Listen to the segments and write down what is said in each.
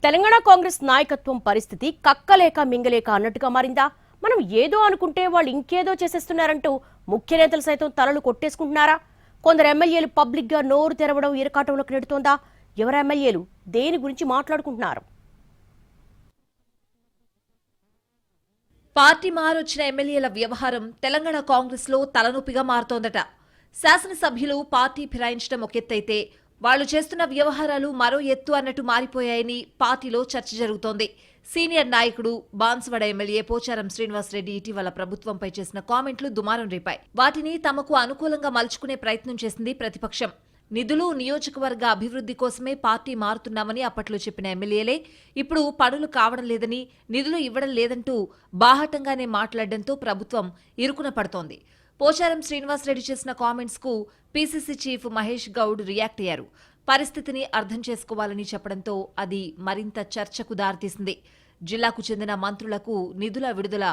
తెలంగాణ కాంగ్రెస్ నాయకత్వం పరిస్థితి కక్కలేక మింగలేక అన్నట్టుగా మారిందా? మనం ఏదో అనుకుంటే వాళ్ళు ఇంకేదో చేసేస్తున్నారంటూ ముఖ్య నేతలు సైతం తలలు కొట్టేసుకుంటున్నారా? కొందరు ఎమ్మెల్యేలు పబ్లిక్ గా నోరు తెరవడం ఇరకాటంలోకి నెడుతోందా? ఎవరు ఎమ్మెల్యేలు దేని గురించి మాట్లాడుకుంటున్నారు? పార్టీ మారొచ్చిన ఎమ్మెల్యేల వ్యవహారం తెలంగాణ కాంగ్రెస్ లో తలనొప్పిగా మారుతోందట. శాసనసభ్యులు పార్టీ ఫిరాయించడం ఒక ఎత్తైతే వాళ్లు చేస్తున్న వ్యవహారాలు మరో ఎత్తు అన్నట్టు మారిపోయాయని పార్టీలో చర్చ జరుగుతోంది. సీనియర్ నాయకుడు బాన్సువాడ ఎమ్మెల్యే పోచారం శ్రీనివాసరెడ్డి ఇటీవల ప్రభుత్వంపై చేసిన కామెంట్లు దుమారం రేపాయి. వాటిని తమకు అనుకూలంగా మలుచుకునే ప్రయత్నం చేసింది ప్రతిపక్షం. నిధులు, నియోజకవర్గ అభివృద్ధి కోసమే పార్టీ మారుతున్నామని అప్పట్లో చెప్పిన ఎమ్మెల్యేలే ఇప్పుడు పనులు కావడం లేదని, నిధులు ఇవ్వడం లేదంటూ బాహాటంగానే మాట్లాడడంతో ప్రభుత్వం ఇరుకున పడుతోంది. పోచారం శ్రీనివాసరెడ్డి చేసిన కామెంట్స్ కు PCC chief Mahesh Goud react అయ్యారు. పరిస్థితిని అర్థం చేసుకోవాలని చెప్పడంతో అది మరింత చర్చకు దారితీసింది. జిల్లాకు చెందిన మంత్రులకు నిధుల విడుదల,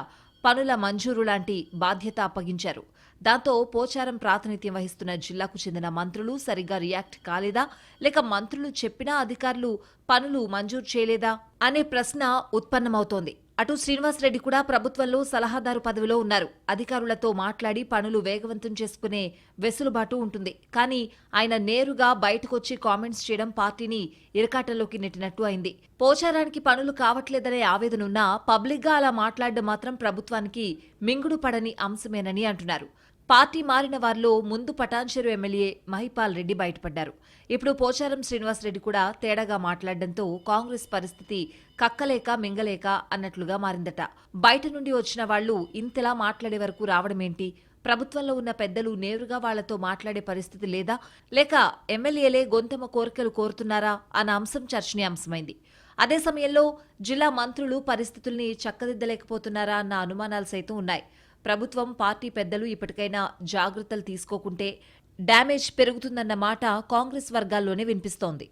పనుల మంజూరు లాంటి బాధ్యత అప్పగించారు. దాంతో పోచారం ప్రాతినిధ్యం వహిస్తున్న జిల్లాకు చెందిన మంత్రులు సరిగ్గా రియాక్ట్ కాలేదా, లేక మంత్రులు చెప్పినా అధికారులు పనులు మంజూరు చేయలేదా అనే ప్రశ్న ఉత్పన్నమవుతోంది. అటు శ్రీనివాసరెడ్డి కూడా ప్రభుత్వంలో సలహాదారు పదవిలో ఉన్నారు. అధికారులతో మాట్లాడి పనులు వేగవంతం చేసుకునే వెసులుబాటు ఉంటుంది. కానీ ఆయన నేరుగా బయటకొచ్చి కామెంట్స్ చేయడం పార్టీని ఇరకాటంలోకి నెట్టినట్టు అయింది. పోచారానికి పనులు కావట్లేదనే ఆవేదనున్నా పబ్లిక్గా అలా మాట్లాడడం మాత్రం ప్రభుత్వానికి మింగుడు పడని అంశమేనని అంటున్నారు. పార్టీ మారిన వారిలో ముందు పటాన్చెరు ఎమ్మెల్యే మహిపాల్ రెడ్డి బయటపడ్డారు. ఇప్పుడు పోచారం శ్రీనివాసరెడ్డి కూడా తేడాగా మాట్లాడడంతో కాంగ్రెస్ పరిస్థితి కక్కలేక మింగలేక అన్నట్లుగా మారిందట. బయట నుండి వచ్చిన వాళ్లు ఇంతలా మాట్లాడే వరకు రావడమేంటి? ప్రభుత్వంలో ఉన్న పెద్దలు నేరుగా వాళ్లతో మాట్లాడే పరిస్థితి లేదా, లేక ఎమ్మెల్యేలే గొంతెమ్మ కోరికలు కోరుతున్నారా అన్న అంశం చర్చనీయాంశమైంది. అదే సమయంలో జిల్లా మంత్రులు పరిస్థితుల్ని చక్కదిద్దలేకపోతున్నారా అన్న అనుమానాలు సైతం ఉన్నాయి. ప్రభుత్వం, పార్టీ పెద్దలు ఇప్పటికైనా జాగ్రత్తలు తీసుకోకుంటే డ్యామేజ్ పెరుగుతుందన్న మాట కాంగ్రెస్ వర్గాల్లోనే వినిపిస్తోంది.